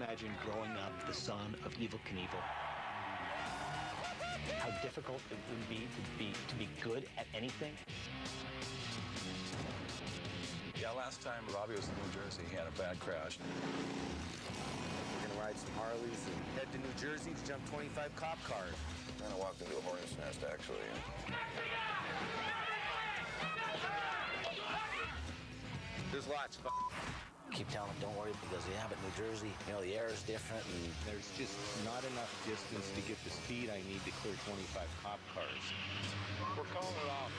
imagine growing up the son of evil Knievel? How difficult it would be to be good at anything? Yeah, last time Robbie was in New Jersey, he had a bad crash. We're gonna ride some Harleys and head to New Jersey to jump 25 cop cars. Kind of walked into a hornet's nest, actually. There's lots of Keep telling them, don't worry, because yeah, but New Jersey, you know, the air is different, and there's just not enough distance to get the speed I need to clear 25 cop cars. We're calling it off.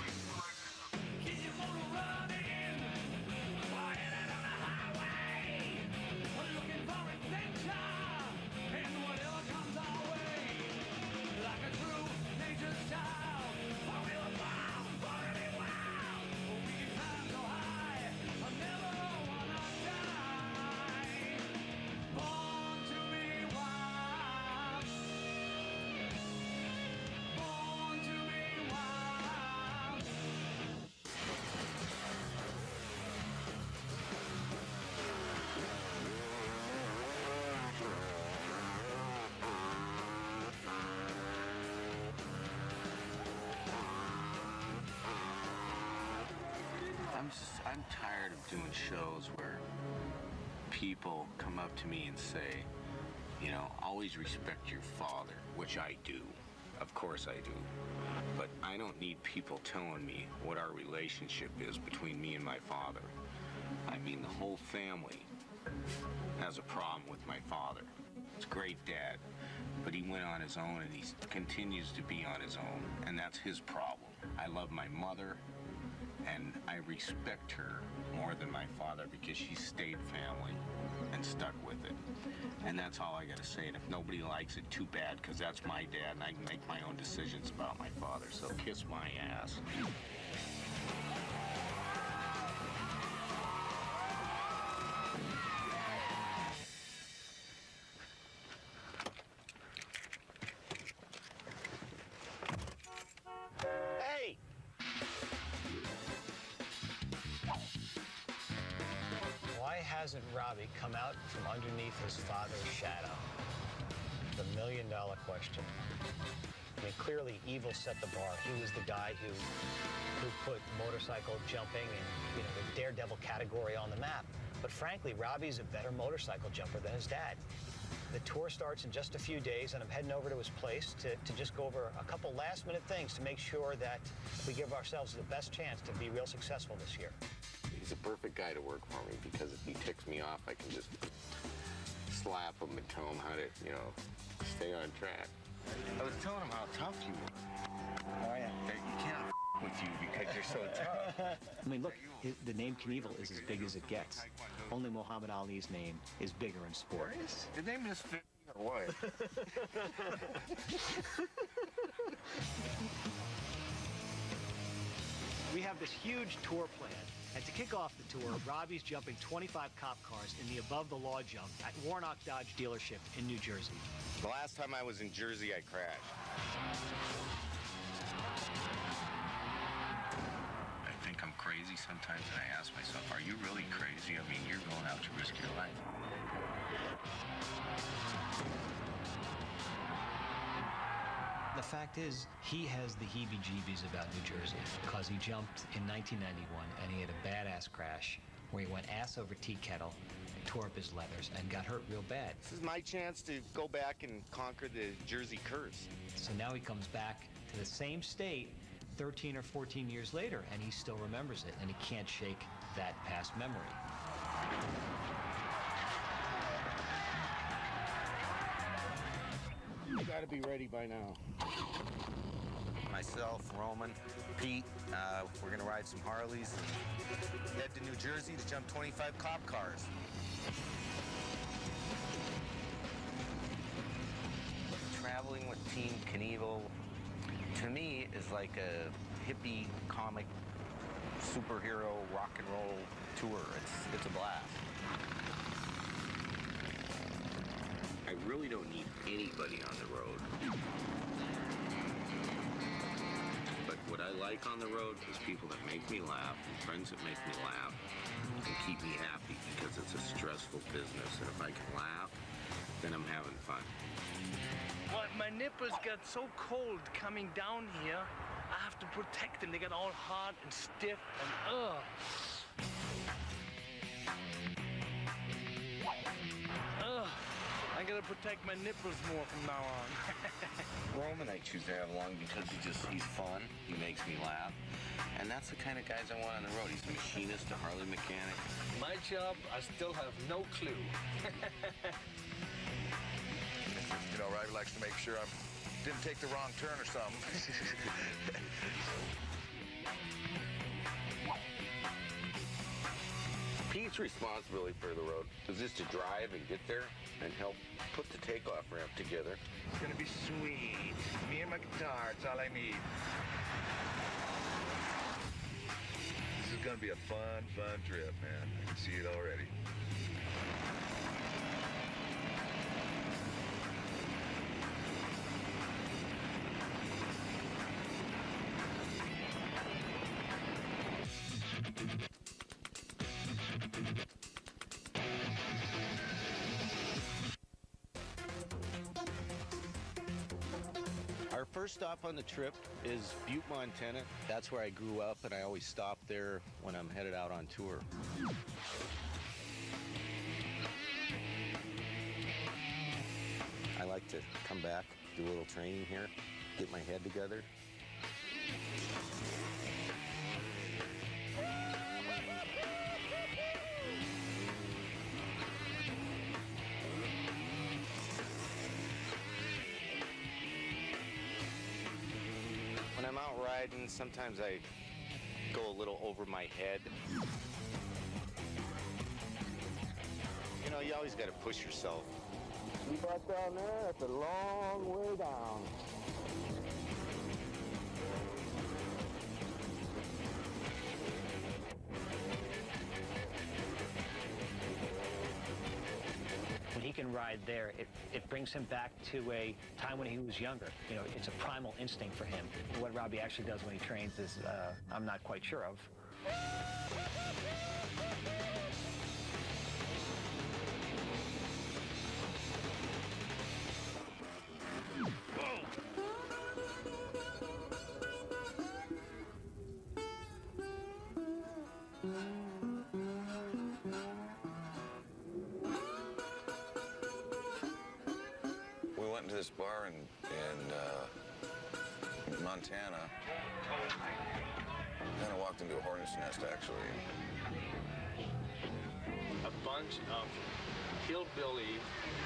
I'm tired of doing shows where people come up to me and say, you know, always respect your father, which I do. Of course I do. But I don't need people telling me what our relationship is between me and my father. I mean, the whole family has a problem with my father. He's a great dad, but he went on his own and he continues to be on his own, and that's his problem. I love my mother, and I respect her more than my father because she stayed family and stuck with it. And that's all I gotta say. And if nobody likes it, too bad, because that's my dad and I can make my own decisions about my father. So kiss my ass. Hey! Why hasn't Robbie come out from underneath his father's shadow? The million-dollar question. I mean, clearly, Evil set the bar. He was the guy who put motorcycle jumping and, you know, the daredevil category on the map. But frankly, Robbie's a better motorcycle jumper than his dad. The tour starts in just a few days, and I'm heading over to his place to just go over a couple last-minute things to make sure that we give ourselves the best chance to be real successful this year. He's a perfect guy to work for me because if he ticks me off, I can just slap him and tell him how to, you know, stay on track. I was telling him how tough you were. Oh, yeah. That you can't with you because you're so tough. I mean, look, the name Knievel is as big as it gets. Only Muhammad Ali's name is bigger in sport. Did they misfit me or what? We have this huge tour plan, and to kick off the tour, Robbie's jumping 25 cop cars in the above-the-law jump at Warnock Dodge dealership in New Jersey. The last time I was in Jersey, I crashed. I think I'm crazy sometimes, and I ask myself, are you really crazy? I mean, you're going out to risk your life. The fact is, he has the heebie-jeebies about New Jersey because he jumped in 1991 and he had a badass crash where he went ass over tea kettle, tore up his leathers, and got hurt real bad. This is my chance to go back and conquer the Jersey curse. So now he comes back to the same state 13 or 14 years later, and he still remembers it, and he can't shake that past memory. You gotta be ready by now. Myself, Roman, Pete, we're gonna ride some Harleys and head to New Jersey to jump 25 cop cars. Traveling with Team Knievel, to me, is like a hippie comic superhero rock and roll tour. It's a blast. I really don't need anybody on the road. But what I like on the road is people that make me laugh and friends that make me laugh. to keep me happy because it's a stressful business. And if I can laugh, then I'm having fun. Well, my nipples got so cold coming down here, I have to protect them. They got all hard and stiff and ugh. I gotta protect my nipples more from now on. Roman I choose to have along because he's fun, he makes me laugh. And that's the kind of guys I want on the road. He's a machinist, a Harley mechanic. My job, I still have no clue. You know, Robbie likes to make sure I didn't take the wrong turn or something. Pete's responsibility for the road is just to drive and get there and help put the takeoff ramp together. It's gonna be sweet. Me and my guitar, it's all I need. This is gonna be a fun trip, man. I can see it already. Our first stop on the trip is Butte, Montana. That's where I grew up, and I always stop there when I'm headed out on tour. I like to come back, do a little training here, get my head together. When I'm out riding, sometimes I go a little over my head. You know, you always got to push yourself. You got down there, that's a long way down. When he can ride there, it brings him back to a time when he was younger. You know, it's a primal instinct for him. What Robbie actually does when he trains is, I'm not quite sure of. We went to this bar in Montana. Kind of walked into a hornet's nest, actually. A bunch of hillbilly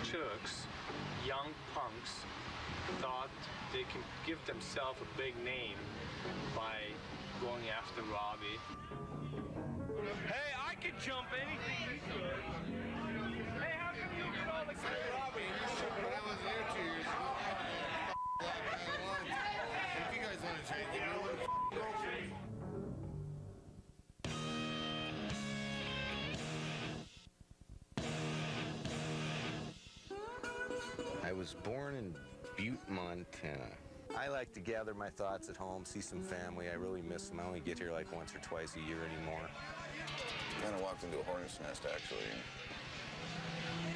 Turks, young punks, thought they can give themselves a big name by going after Robbie. Hey, I could jump anything you could. Hey, how come you get all the credit? Robbie, you should, when I was there 2 years ago, if you guys want to try and give me one, go for me. I was born in Butte, Montana. I like to gather my thoughts at home, see some family. I really miss them. I only get here like once or twice a year anymore. Kind of walked into a hornet's nest, actually.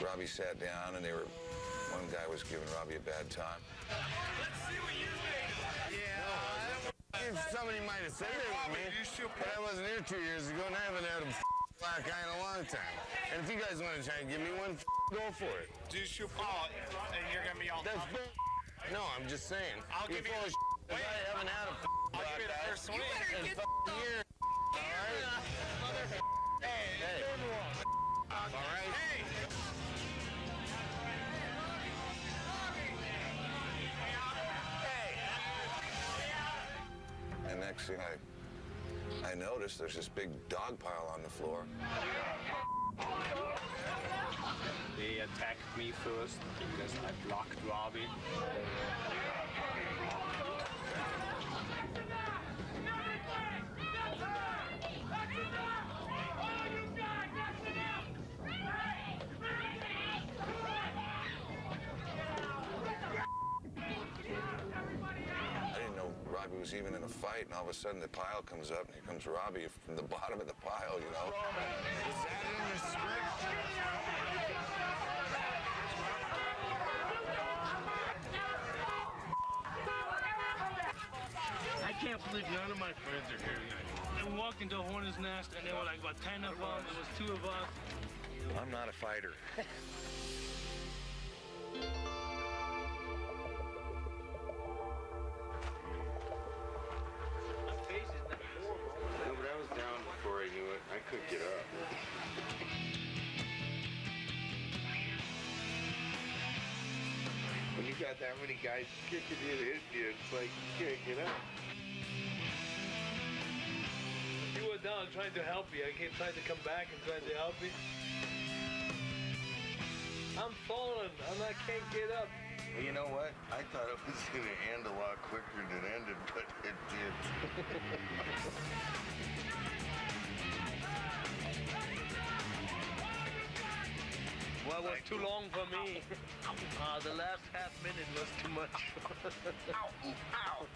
Robbie sat down, and one guy was giving Robbie a bad time. Let's see what you made. Yeah. Somebody might have said it with me, but I wasn't here 2 years ago, and I haven't had a black eye in a long time. And if you guys want to try and give me one, go for it. Do you shoot and you're gonna be all That's bull. No, I'm just saying. I'll give you full of if I haven't had a I'll black give you the eye first swing. in years. All right? Hey. All right? Hey! And next thing I noticed, there's this big dog pile on the floor. They attacked me first because I blocked Robbie. I didn't know Robbie was even in a fight, and all of a sudden the pile comes up, and here comes Robbie from the bottom of the pile, you know. Is that in the script? I can't believe none of my friends are here tonight. I walked into a hornet's nest, and there were like about 10 of them. There was 2 of us. I'm not a fighter. No, but I was down before I knew it. I couldn't get up. When you got that many guys kicking you and hitting you, it's like you can't get up. You were down trying to help me. I kept trying to come back and trying to help me. I'm falling and I can't get up. Well, you know what? I thought it was going to end a lot quicker than it ended, but it did. Well, it was too long for me. The last half minute was too much. Ow! Ow!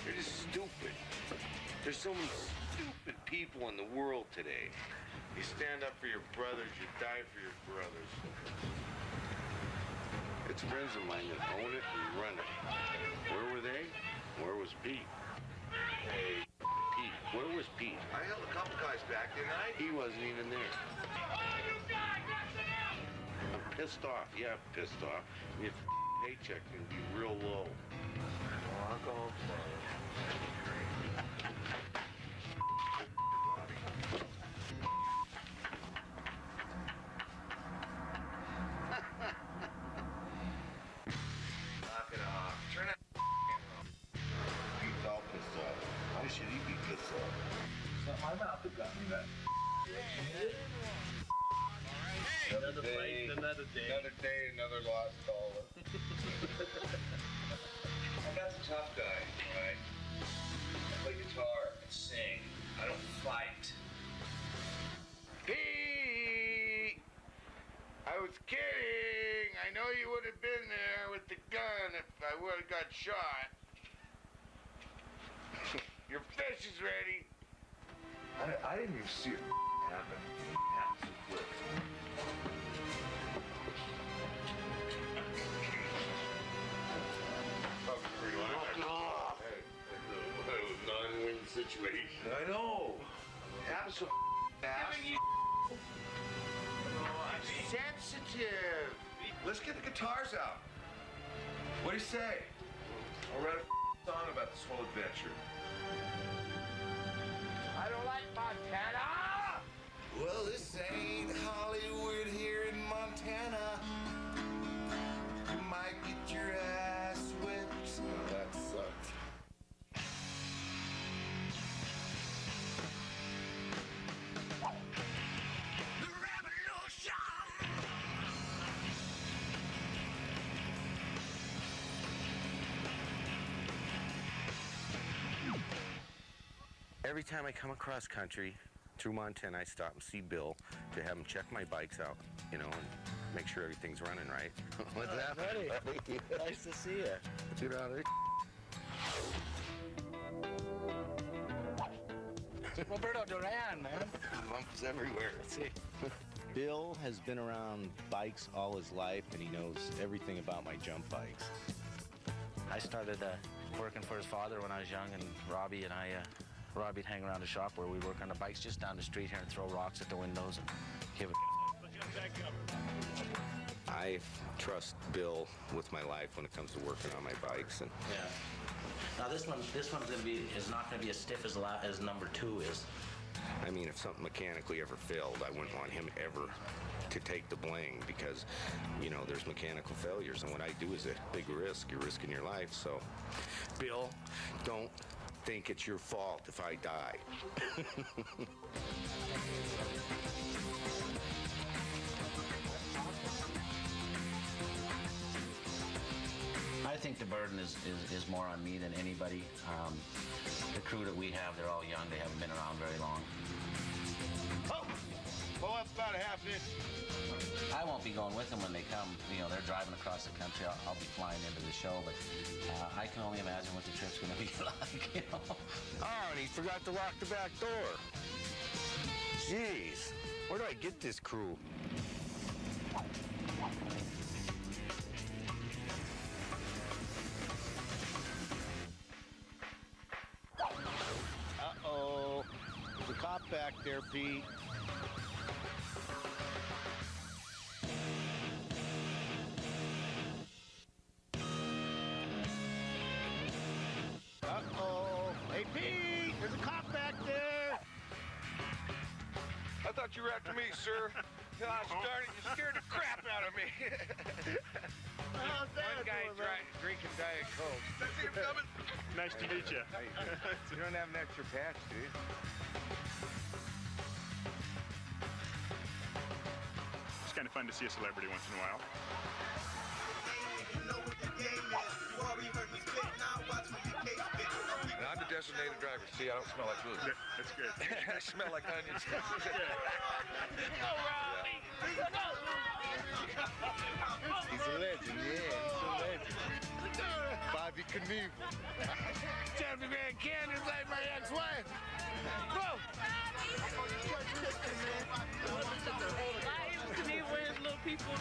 They're just stupid. There's so many stupid people in the world today. You stand up for your brothers, you die for your brothers. It's friends of mine that own it and run it. Where were they? Where was Pete? Hey, Pete. Where was Pete? I held a couple guys back, didn't I? He wasn't even there. I'm pissed off. Yeah, I'm pissed off. Your paycheck can be real low. Oh, I'll go home tomorrow. Knock it off. Turn it Pete's all pissed off. Why should he be pissed off? It's not my mouth that got me that. Another fight, another day. Another day, another lost caller. I'm not the tough guy, all right? I play guitar and sing. I don't fight. Pete! I was kidding. I know you would have been there with the gun if I would have got shot. Your fish is ready. I didn't even see it happen. It happened so quick. Non-win situation. I know. It happened so fast. I'm sensitive. Let's get the guitars out. What do you say? I'll write a song about this whole adventure. I don't like Montana. Well, this ain't Hollywood here in Montana. You might get your ass whipped. Oh, that sucked. The revolution! Every time I come across country through Montana, I stop and see Bill to have him check my bikes out, you know, and make sure everything's running right. What's happening, buddy? Nice to see you. Get out of there. Roberto Duran, man. Lumps everywhere. See, Bill has been around bikes all his life, and he knows everything about my jump bikes. I started working for his father when I was young, and Robbie'd hang around the shop where we work on the bikes just down the street here and throw rocks at the windows and give it. I trust Bill with my life when it comes to working on my bikes, and Yeah. Now this one's is not gonna be as stiff as number 2 is. I mean, if something mechanically ever failed, I wouldn't want him ever to take the blame because, you know, there's mechanical failures, and what I do is a big risk. You're risking your life, so Bill, don't think it's your fault if I die. I think the burden is more on me than anybody. The crew that we have, they're all young. They haven't been around very long. Oh! Oh, that's about a half inch. I won't be going with them when they come. You know, they're driving across the country. I'll be flying into the show, but I can only imagine what the trip's going to be like, you know. Oh, and he forgot to lock the back door. Jeez, where do I get this crew? Uh-oh. There's a cop back there, Pete. Uh-oh. Hey, Pete, there's a cop back there. I thought you were after me, sir. Gosh darn it, you scared the crap out of me. How's that One guy drinking Diet Coke. That's him coming. Nice to meet you. You don't have an extra patch, do you? It's kind of fun to see a celebrity once in a while. And I'm the designated driver. See, I don't smell like food. That's good. I smell like onions. He's a legend, yeah, he's a legend. Bobby Knievel. Trying to Grand Canyon like my ex-wife. Whoa! Knievel, little people.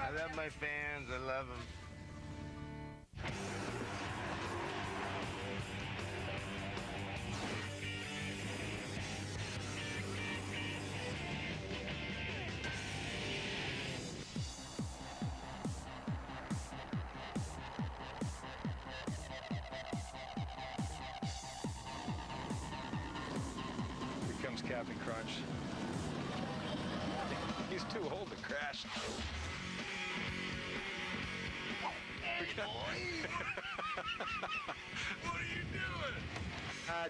I love my fans, I love them. Here comes Captain Crunch. He's too old to crash. What are you doing?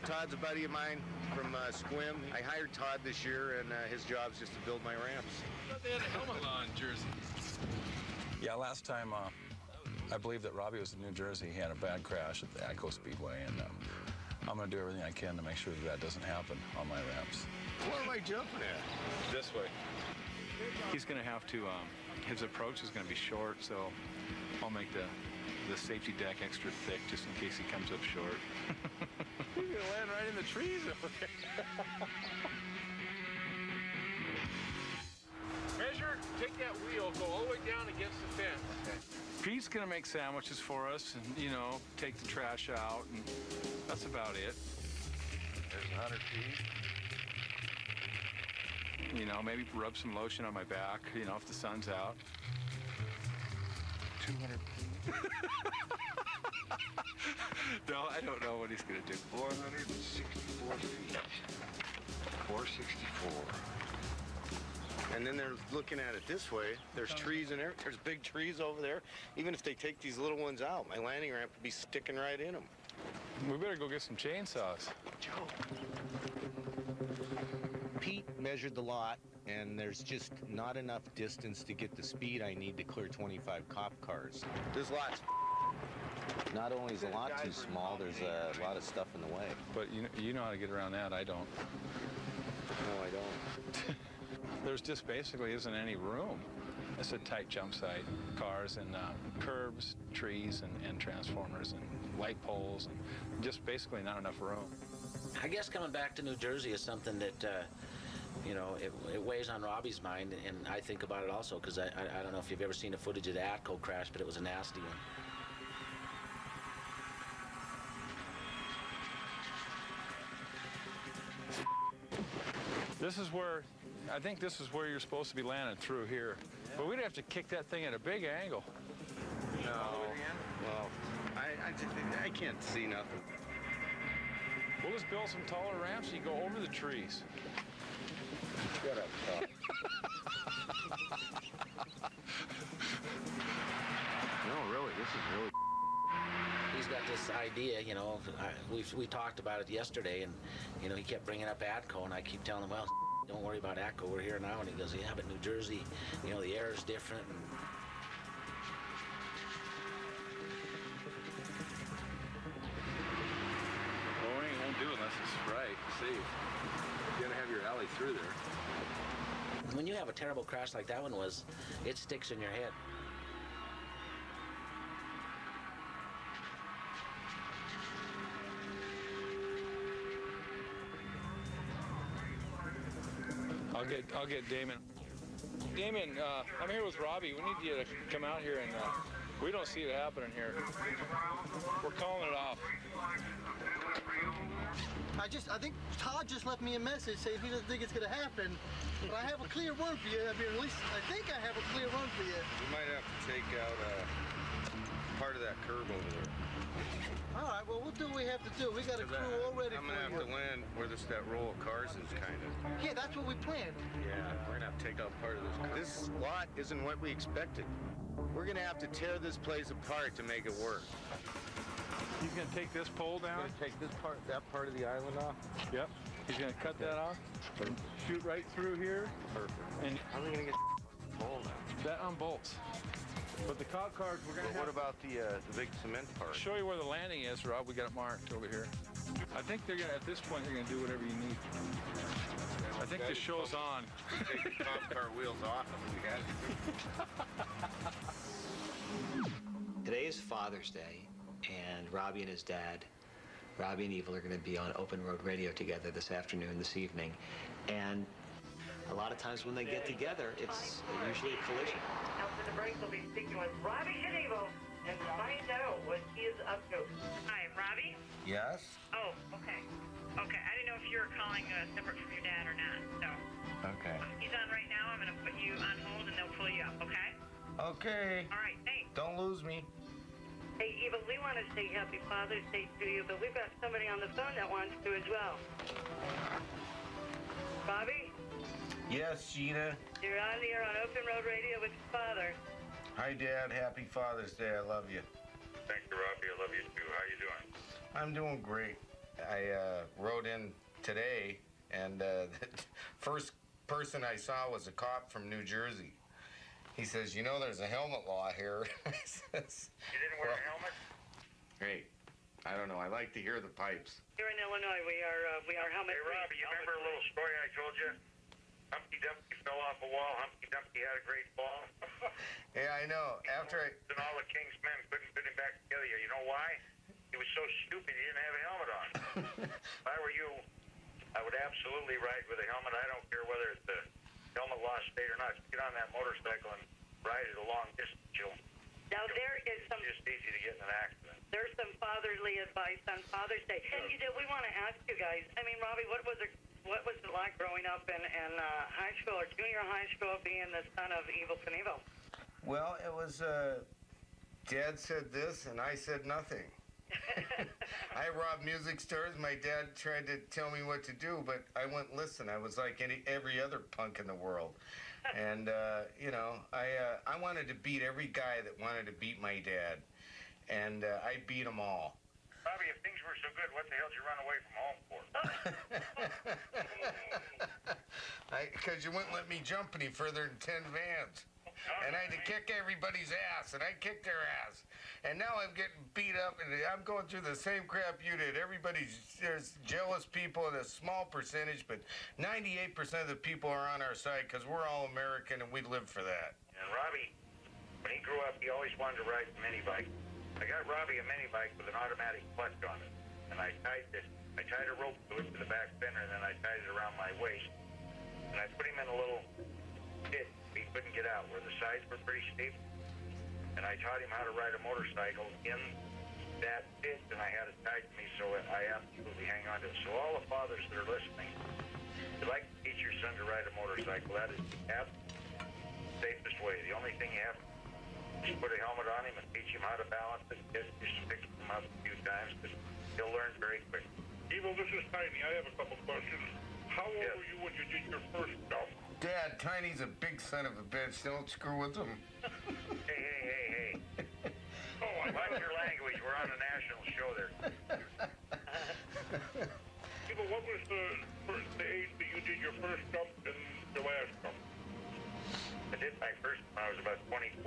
Todd's a buddy of mine from Squim. I hired Todd this year, and his job's just to build my ramps. They had a helmet on in Jersey. Yeah, last time, I believe that Robbie was in New Jersey. He had a bad crash at the Atco Speedway, and I'm going to do everything I can to make sure that doesn't happen on my ramps. What am I jumping at? This way. He's going to have to, his approach is going to be short, so I'll make the safety deck extra thick just in case he comes up short. You're going to land right in the trees over there. Measure, take that wheel, go all the way down against the fence. Pete's going to make sandwiches for us and, you know, take the trash out, and that's about it. There's 100 feet. You know, maybe rub some lotion on my back, you know, if the sun's out. 200 feet. No, I don't know what he's going to do. 464 feet. 464. And then they're looking at it this way. There's trees in there. There's big trees over there. Even if they take these little ones out, my landing ramp would be sticking right in them. We better go get some chainsaws. Joe. Pete measured the lot, and there's just not enough distance to get the speed I need to clear 25 cop cars. This lot's not only is the lot too small, there's a lot of stuff in the way. But you know how to get around that. I don't. No, I don't. There's just basically isn't any room. It's a tight jump site. Cars and curbs, trees, and transformers and light poles, and just basically not enough room. I guess coming back to New Jersey is something that, you know, it weighs on Robbie's mind, and I think about it also, because I don't know if you've ever seen the footage of the Atco crash, but it was a nasty one. This is where, I think this is where you're supposed to be landing, through here. Yeah. But we'd have to kick that thing at a big angle. No. Well, I can't see nothing. We'll just build some taller ramps so you go over the trees. Shut up, Tom. No, really, this is really... He's got this idea, you know, we talked about it yesterday, and, you know, he kept bringing up Atco, and I keep telling him, well, don't worry about Atco, we're here now. And he goes, yeah, but New Jersey, you know, the air is different. And Lowering won't do unless it's right. safe. You gotta have your alley through there. When you have a terrible crash like that one was, it sticks in your head. I'll get Damon. Damon, I'm here with Robbie. We need you to come out here, and we don't see it happening here. We're calling it off. I think Todd just left me a message saying he doesn't think it's gonna happen, but I have a clear run for you. I mean, at least I think I have a clear run for you. You might have to take out part of that curb over there. All right, well, we'll do what we have to do. We got a crew all ready for you. I'm gonna have to land where that row of cars is, kind of. Yeah, that's what we planned. Yeah, we're gonna have to take out part of this. This lot isn't what we expected. We're gonna have to tear this place apart to make it work. He's gonna take this pole down. He's gonna take that part of the island off. Yep. He's gonna cut that off. Shoot right through here. Perfect. And how are we gonna get pole now? That unbolts. But the cop cars, we're gonna. What about the big cement part? Show you where the landing is, Rob. We got it marked over here. I think they're gonna, at this point, they're gonna do whatever you need. I think the show's on. Take the cop car wheels off if we had to. Today is Father's Day, and Robbie and his dad, Robbie and Knievel, are going to be on Open Road Radio together this evening. And a lot of times when they get together, it's usually a collision. After the break, we'll be speaking with Robbie Knievel and find out what he is up to. Hi, Robbie? Yes? Oh, okay. Okay, I didn't know if you were calling separate from your dad or not, so. Okay. He's on right now. I'm going to put you on hold, and they'll pull you up, okay? Okay. All right, thanks. Don't lose me. Hey, Eva, we want to say Happy Father's Day to you, but we've got somebody on the phone that wants to as well. Bobby? Yes, Gina. You're on the air on Open Road Radio with your father. Hi, Dad. Happy Father's Day. I love you. Thank you, Robbie. I love you, too. How you doing? I'm doing great. I rode in today, and the first person I saw was a cop from New Jersey. He says, you know, there's a helmet law here. I says, you didn't wear a helmet? Hey, I don't know. I like to hear the pipes. Here in Illinois, we are helmet. Hey, Robbie, you remember a little story I told you? Humpty Dumpty fell off a wall. Humpty Dumpty had a great fall. Yeah, I know. And all the king's men couldn't put him back together. You know why? He was so stupid he didn't have a helmet on. If I were you, I would absolutely ride with a helmet. I don't care whether it's a helmet law state or not. Just get on that motorcycle and ride it a long distance. Now there is some. It's just easy to get in an accident. There's some fatherly advice on Father's Day, and we want to ask you guys. I mean, Robbie, what was it like growing up in high school or junior high school, being the son of Evel Knievel? Well, it was. Dad said this, and I said nothing. I robbed music stores. My dad tried to tell me what to do, but I wouldn't listen. I was like every other punk in the world. And, you know, I wanted to beat every guy that wanted to beat my dad. And I beat them all. Bobby, if things were so good, what the hell did you run away from home for? Because you wouldn't let me jump any further than 10 vans. And I had to kick everybody's ass, and I kicked their ass. And now I'm getting beat up, and I'm going through the same crap you did. There's jealous people in a small percentage, but 98% of the people are on our side because we're all American, and we live for that. And Robbie, when he grew up, he always wanted to ride a mini bike. I got Robbie a mini bike with an automatic clutch on it, and I tied a rope to it to the back fender, and then I tied it around my waist, and I put him in a little pit. He couldn't get out where the sides were pretty steep, and I taught him how to ride a motorcycle in that pit, and I had it tied to me, so I absolutely hang on to it. So all the fathers that are listening, if you'd like to teach your son to ride a motorcycle, that is the safest way. The only thing you have to do is put a helmet on him and teach him how to balance it. Just pick him up a few times, but he'll learn very quick. Evel, this is Tiny. I have a couple questions. How old were you when you did your first jump? Dad, Tiny's a big son of a bitch. Don't screw with him. Hey. Oh, I like your language. We're on a national show there. Evel, what was the age that you did your first jump and your last jump? I did my first when I was about 24.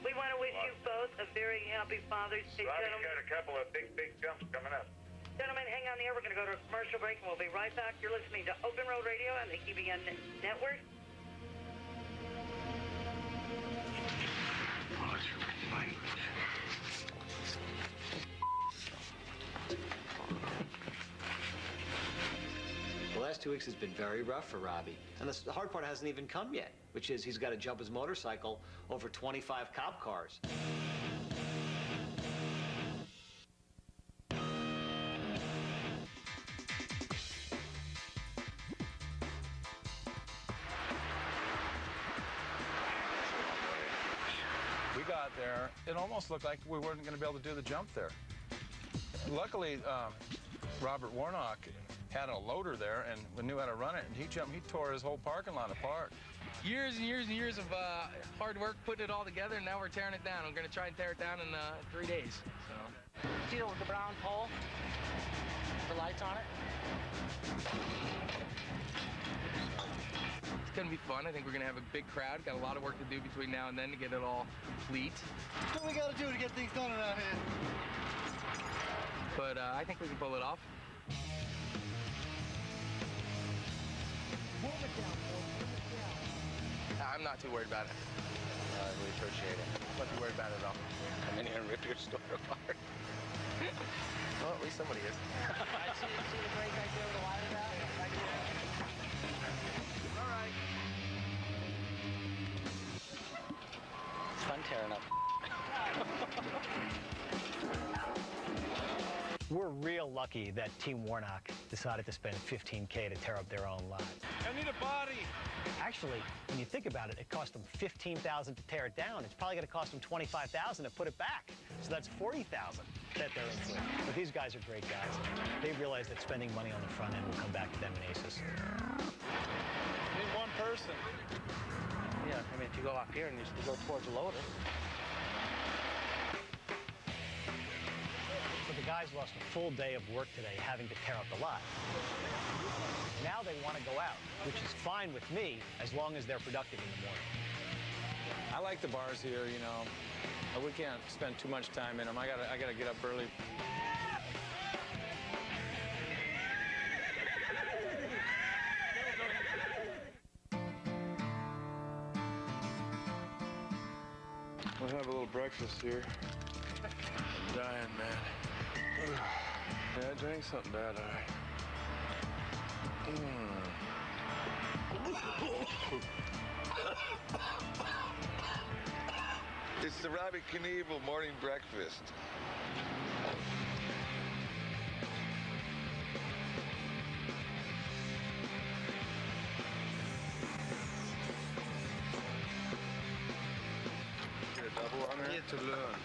We want to wish you both a very happy Father's Day, Robbie's gentlemen. got a couple of big jumps coming up. Gentlemen, hang on the air. We're going to go to a commercial break, and we'll be right back. You're listening to Open Road Radio and the EBN Network. The last 2 weeks has been very rough for Robbie. And the hard part hasn't even come yet, which is he's got to jump his motorcycle over 25 cop cars. We got there, it almost looked like we weren't going to be able to do the jump there. Luckily, Robert Warnock had a loader there and we knew how to run it, and he tore his whole parking lot apart. Years and years and years of hard work putting it all together, and now we're tearing it down. We're going to try and tear it down in 3 days. So. See the brown pole? The lights on it? It's going to be fun. I think we're going to have a big crowd. Got a lot of work to do between now and then to get it all complete. What we got to do to get things done around here? But I think we can pull it off. I'm not too worried about it. I really appreciate it. Not too worried about it at all. Come in here and rip your store apart. Well, at least somebody is. I see the brake right there with the wires out? Right there. All right. It's fun tearing up. We're real lucky that Team Warnock decided to spend $15K to tear up their own lot. I need a body. Actually, when you think about it, it cost them $15,000 to tear it down. It's probably going to cost them $25,000 to put it back. So that's $40,000 that they're into. But these guys are great guys. They realize that spending money on the front end will come back to them in aces. Need one person. Yeah, I mean, if you go up here and you go towards the loader. So the guys lost a full day of work today having to tear up the lot. Now they want to go out, which is fine with me as long as they're productive in the morning. I like the bars here, you know. We can't spend too much time in them. I gotta get up early. We'll have a little breakfast here. I'm dying, man. Yeah, I drank something bad, all right. It's the Robbie Knievel morning breakfast. Get a double on there? To learn.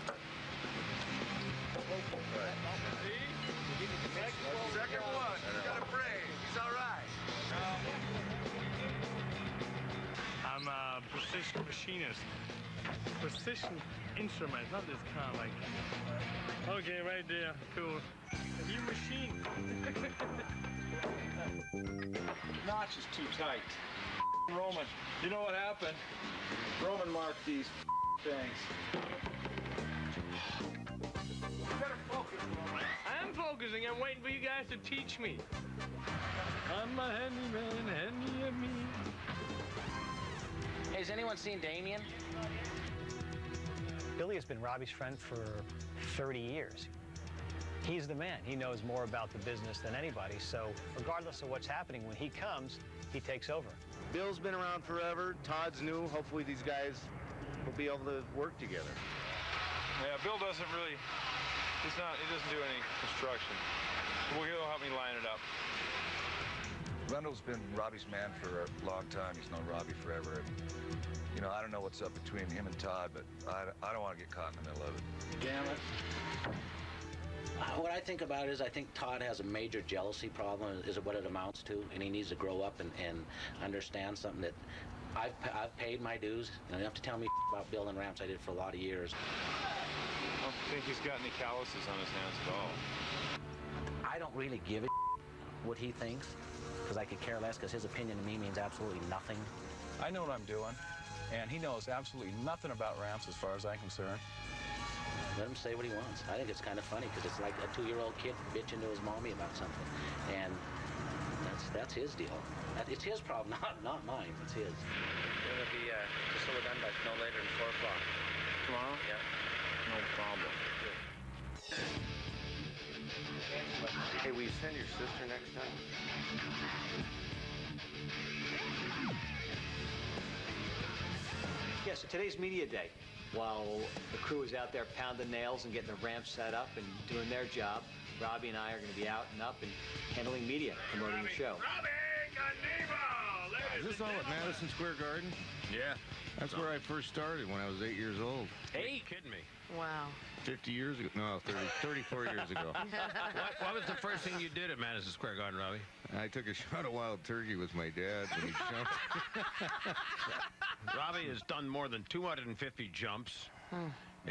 Second one. You got a brain. He's all right. I'm a precision machinist. Precision instrument, not this kind of like. Okay, right there. Cool. You machine. Notch is too tight. Roman, you know what happened? Roman marked these things. You better focus, Roman. I am focusing. I'm waiting for you guys to teach me. I'm a handyman, handy me. Hey, has anyone seen Damien? Billy has been Robbie's friend for 30 years. He's the man. He knows more about the business than anybody, so regardless of what's happening, when he comes, he takes over. Bill's been around forever. Todd's new. Hopefully these guys will be able to work together. Yeah, Bill doesn't really, he doesn't do any construction. Well, he'll help me line it up. Rundle's been Robbie's man for a long time. He's known Robbie forever. And, you know, I don't know what's up between him and Todd, but I don't want to get caught in the middle of it. Damn it. What I think about it is I think Todd has a major jealousy problem, is what it amounts to, and he needs to grow up and understand something that I've paid my dues. You don't have to tell me about building ramps. I did for a lot of years. I don't think he's got any calluses on his hands at all. I don't really give a what he thinks, because I could care less, because his opinion to me means absolutely nothing. I know what I'm doing, and he knows absolutely nothing about ramps as far as I'm concerned. let him say what he wants. I think it's kind of funny because it's like a 2-year-old kid bitching to his mommy about something, and that's his deal. It's his problem, not mine. It's his. It'll be just so we're done by no later than 4 o'clock. Tomorrow? Yep. No problem. Hey, will you send your sister next time? Yeah, so today's media day. While the crew is out there pounding nails and getting the ramp set up and doing their job, Robbie and I are going to be out and up and handling media, promoting the show. Is this all at Madison Square Garden? Yeah. That's where I first started when I was 8 years old. Hey, you kidding me? Wow. 50 years ago. No, 34 years ago. What was the first thing you did at Madison Square Garden, Robbie? I took a shot of wild turkey with my dad when he jumped. Robbie has done more than 250 jumps.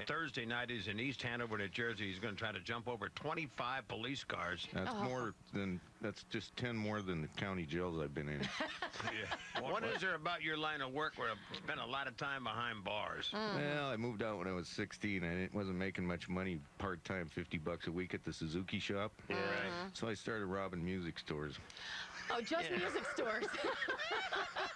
Thursday night he's in East Hanover, New Jersey. He's going to try to jump over 25 police cars. That's just 10 more than the county jails I've been in. Yeah. What is there about your line of work where I spent a lot of time behind bars? Well, I moved out when I was 16 and I wasn't making much money part-time, $50 a week at the Suzuki shop. Yeah. So I started robbing music stores. Oh, just music stores.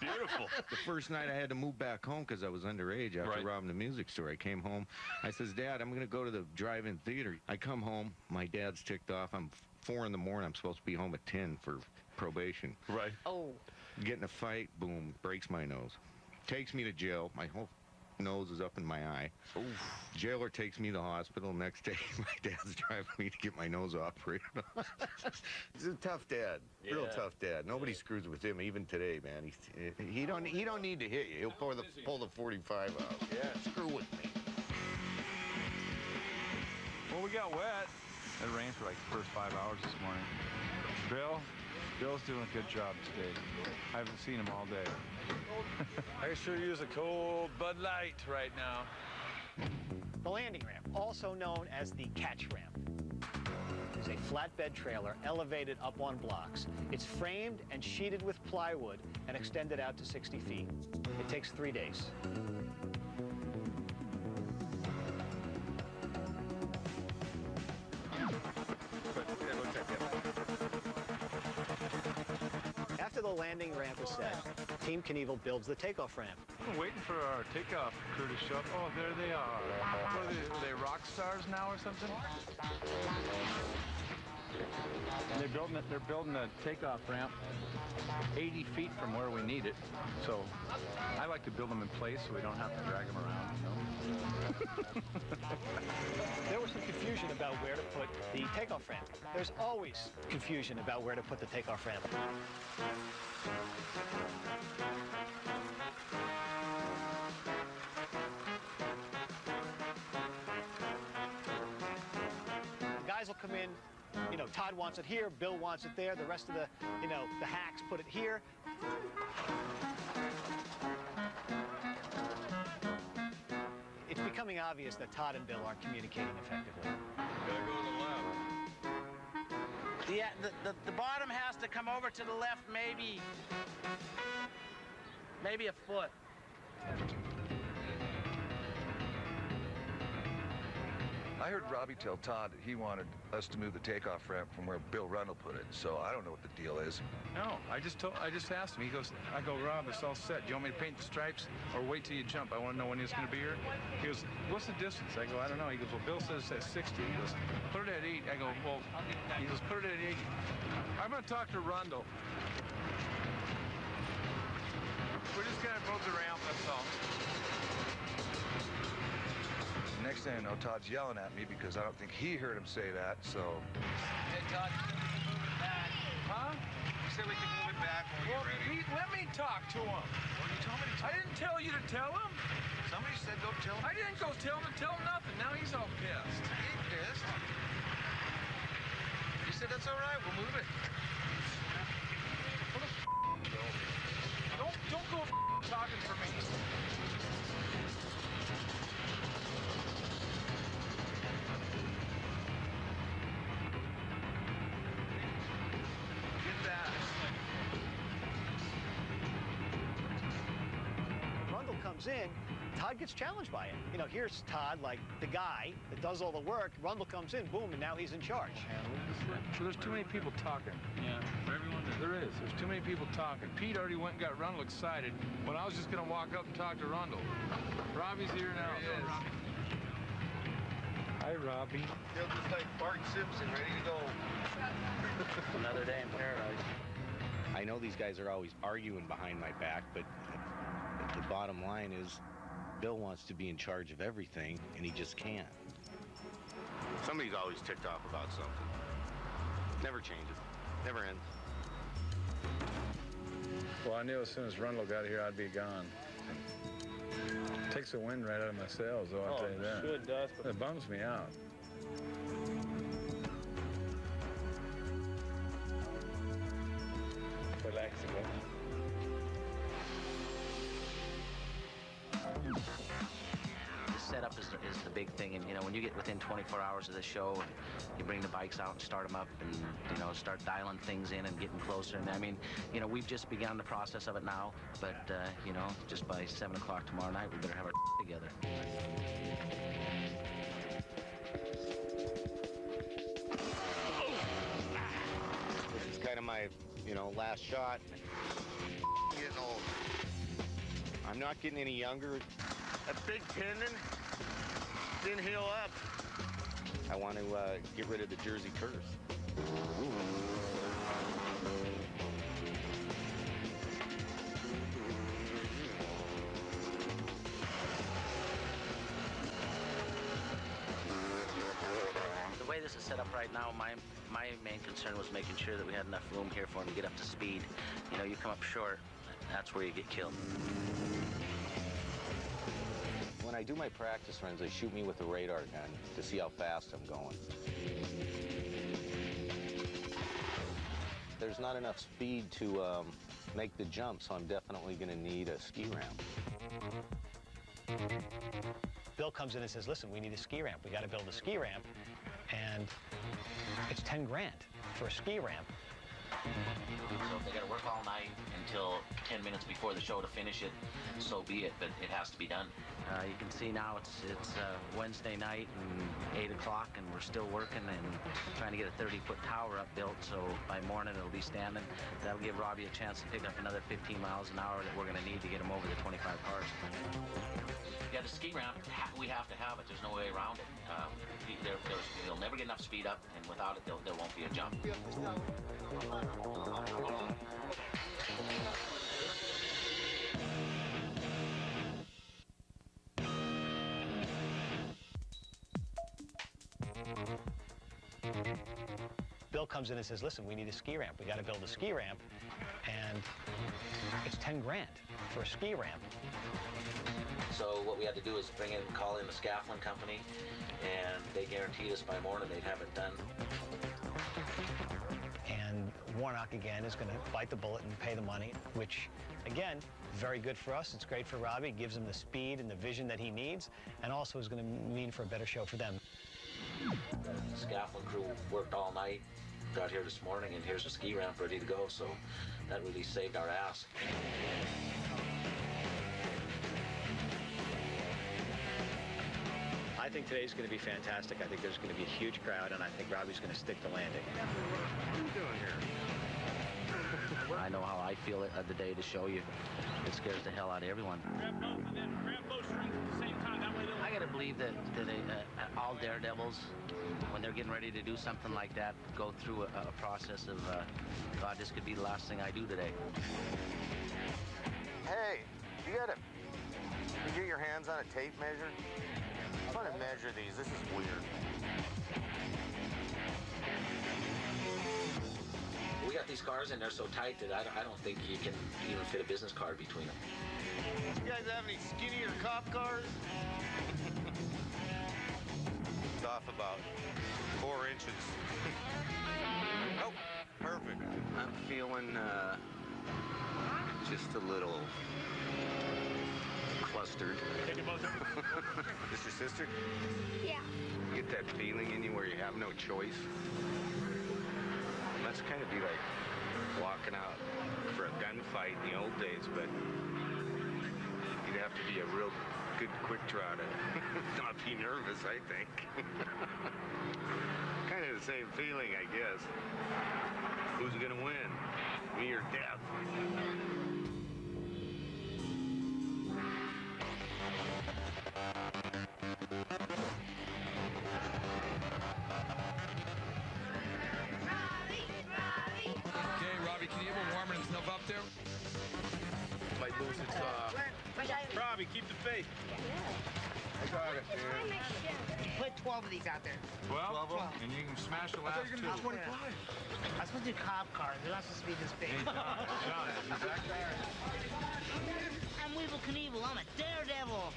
Beautiful. The first night I had to move back home because I was underage after robbing the music store. I came home. I says, Dad, I'm going to go to the drive-in theater. I come home. My dad's ticked off. I'm 4 in the morning. I'm supposed to be home at 10 for probation. Right. Oh. Get in a fight. Boom. Breaks my nose. Takes me to jail. My whole nose is up in my eye. Oof. Jailer takes me to the hospital. Next day, my dad's driving me to get my nose operated on. He's a tough dad. Real tough dad. Nobody screws with him, even today, man. He don't need to hit you. He'll pull the 45 out. Yeah, screw with me. Well, we got wet. It rained for like the first 5 hours this morning. Bill's doing a good job today. I haven't seen him all day. I could sure use a cold Bud Light right now. The landing ramp, also known as the catch ramp, is a flatbed trailer elevated up on blocks. It's framed and sheeted with plywood and extended out to 60 feet. It takes 3 days. After the landing ramp is set, Team Knievel builds the takeoff ramp. We're waiting for our takeoff crew to show up. Oh, there they are. What are they rock stars now or something? And they're building a takeoff ramp 80 feet from where we need it. So I like to build them in place so we don't have to drag them around, you know? There was some confusion about where to put the takeoff ramp. There's always confusion about where to put the takeoff ramp. The guys will come in, you know, Todd wants it here, Bill wants it there, the rest of the, you know, the hacks put it here. It's becoming obvious that Todd and Bill aren't communicating effectively. Gotta go to the left. Yeah, the bottom has to come over to the left, maybe a foot. I heard Robbie tell Todd that he wanted us to move the takeoff ramp from where Bill Rundle put it, so I don't know what the deal is. No, I just asked him. He goes, I go, Rob, it's all set. Do you want me to paint the stripes or wait till you jump? I want to know when he's going to be here. He goes, what's the distance? I go, I don't know. He goes, well, Bill says it's at 60. He goes, put it at 8. I go, well, he goes, put it at 8. I'm going to talk to Rundle. We're just going to move the ramp, that's all. Next thing I know, Todd's yelling at me because I don't think he heard him say that, so... Hey, Todd, you said we can move it back. Huh? You said we can move it back when Well, you're ready. Pete, let me talk to him. Well, you told me to I didn't tell you to tell him. Somebody said go tell him. I didn't go tell him to tell him nothing. Now he's all pissed. I ain't pissed. You said that's all right. We'll move it. Don't go talking for me. Get that. Rundle comes in, Todd gets challenged by it. You know, here's Todd, like the guy that does all the work. Rundle comes in, boom, and now he's in charge. So there's too many people talking. Yeah, for everyone There is. There's too many people talking. Pete already went and got Rundle excited when I was just going to walk up and talk to Rundle. Robbie's here now. There he is. Hi, Robbie. Feel just like Bart Simpson, ready to go. Another day in paradise. I know these guys are always arguing behind my back, but the bottom line is Bill wants to be in charge of everything, and he just can't. Somebody's always ticked off about something. Never changes. Never ends. Well, I knew as soon as Rundle got here, I'd be gone. Takes the wind right out of my sails, though, I'll tell you that. Sure does. It bums me out. Relaxing, right? The setup is the big thing, and you know, when you get within 24 hours of the show and you bring the bikes out and start them up and, you know, start dialing things in and getting closer, and I mean, you know, we've just begun the process of it now, but you know, just by 7 o'clock tomorrow night we better have our together. This is kind of my, you know, last shot. Getting old. I'm not getting any younger. That big tendon didn't heal up. I want to get rid of the Jersey curse. The way this is set up right now, my main concern was making sure that we had enough room here for him to get up to speed. You know, you come up short, that's where you get killed. When I do my practice runs, they shoot me with a radar gun to see how fast I'm going. There's not enough speed to make the jump, so I'm definitely going to need a ski ramp. Bill comes in and says, listen, we need a ski ramp. We got to build a ski ramp. And it's 10 grand for a ski ramp. So if they got to work all night until 10 minutes before the show to finish it, so be it, but it has to be done. You can see now it's Wednesday night and 8 o'clock, and we're still working and trying to get a 30-foot tower up built, so by morning it'll be standing. That'll give Robbie a chance to pick up another 15 miles an hour that we're going to need to get him over the 25 cars. Yeah, the ski ramp, we have to have it. There's no way around it. They'll never get enough speed up, and without it, there won't be a jump. Bill comes in and says, listen, we need a ski ramp. We got to build a ski ramp. And it's 10 grand for a ski ramp. So what we had to do is bring in, call in the scaffolding company, and they guaranteed us by morning they'd have it done. And Warnock, again, is going to bite the bullet and pay the money, which, again, very good for us. It's great for Robbie. It gives him the speed and the vision that he needs, and also is going to mean for a better show for them. The scaffolding crew worked all night, got here this morning, and here's the ski ramp ready to go, so that really saved our ass. I think today's going to be fantastic. I think there's going to be a huge crowd, and I think Robbie's going to stick the landing. What are you doing here? I know how I feel at the day to show you. It scares the hell out of everyone. Grab both and then grab both strings at the same time. That way they'll... I gotta believe that all daredevils, when they're getting ready to do something like that, go through a process of, God, this could be the last thing I do today. Hey, you get your hands on a tape measure? I want to measure these. This is weird. We got these cars and they're so tight that I don't think you can even fit a business card between them. You guys have any skinnier cop cars? It's off about 4 inches. Oh, perfect. I'm feeling just a little clustered. Take it both. This your sister? Yeah. You get that feeling in you where you have no choice? Must kind of be like walking out for a gunfight in the old days, but you'd have to be a real good quick trot and not be nervous, I think. Kind of the same feeling, I guess. Who's gonna win? Me or death? Okay, Robbie Knievel warming himself up there. Might lose its, Robbie, keep the faith. I got it, dude. Put 12 of these out there. 12 of them? And you can smash the last two. 25. I'm supposed to do cop cars. They're not supposed to be this big. Hey, John, you back there? I'm Weevil Knievel. I'm a daredevil. All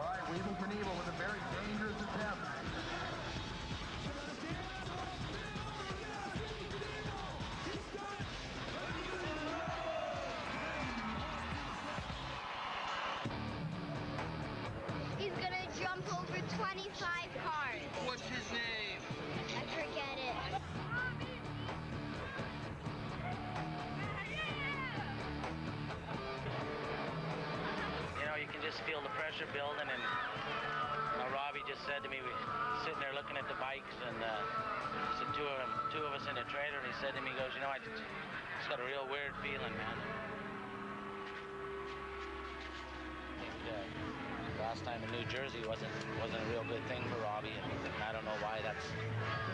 right, Weevil Knievel with a very dangerous attempt. He's gonna jump over 25 cars. What's his name? I forget it. You know, you can just feel the pressure building, and Robbie just said to me, we sitting there looking at the bikes, and so two of us in a trailer, and he said to me, he goes, you know, I just got a real weird feeling, man. And, last time in New Jersey wasn't a real good thing for Robbie, and I don't know why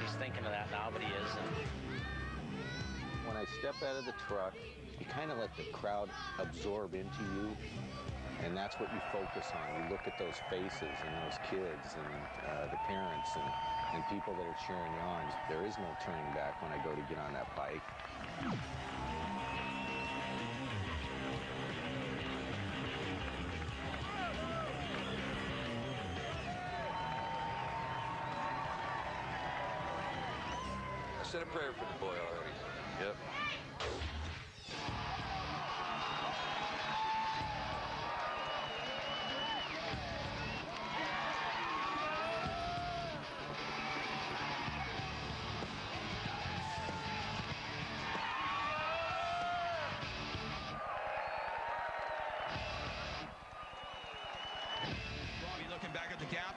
he's thinking of that now, but he is. And When I step out of the truck, you kind of let the crowd absorb into you, and that's what you focus on. You look at those faces and those kids and the parents and people that are cheering you on. There is no turning back when I go to get on that bike. I said a prayer for the boy already. Yep. Robbie looking back at the gap.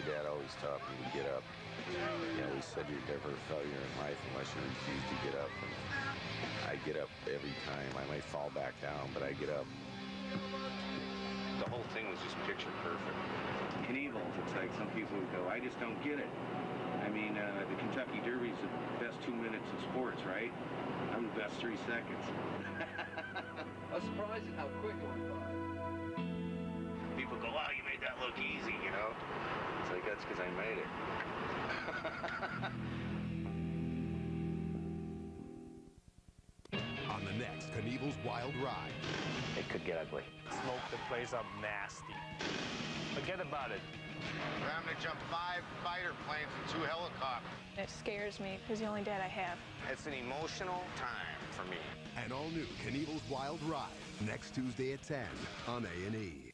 Dad always taught me to get up. He always said you're never a failure in life unless you refuse to get up. And I get up every time. I might fall back down, but I get up. The whole thing was just picture perfect. Knievel It's like some people would go, I just don't get it. I mean, the Kentucky Derby is the best 2 minutes of sports, right? I'm the best 3 seconds. I was surprised at how quick it went by. People go, wow, you made that look easy, you know? It's like, that's because I made it. On the next Knievel's Wild Ride. It could get ugly. Smoke the place up nasty. Forget about it. We're having to jump 5 fighter planes and 2 helicopters. It scares me because the only dad I have. It's an emotional time for me. An all-new Knievel's Wild Ride, next Tuesday at 10 on A&E.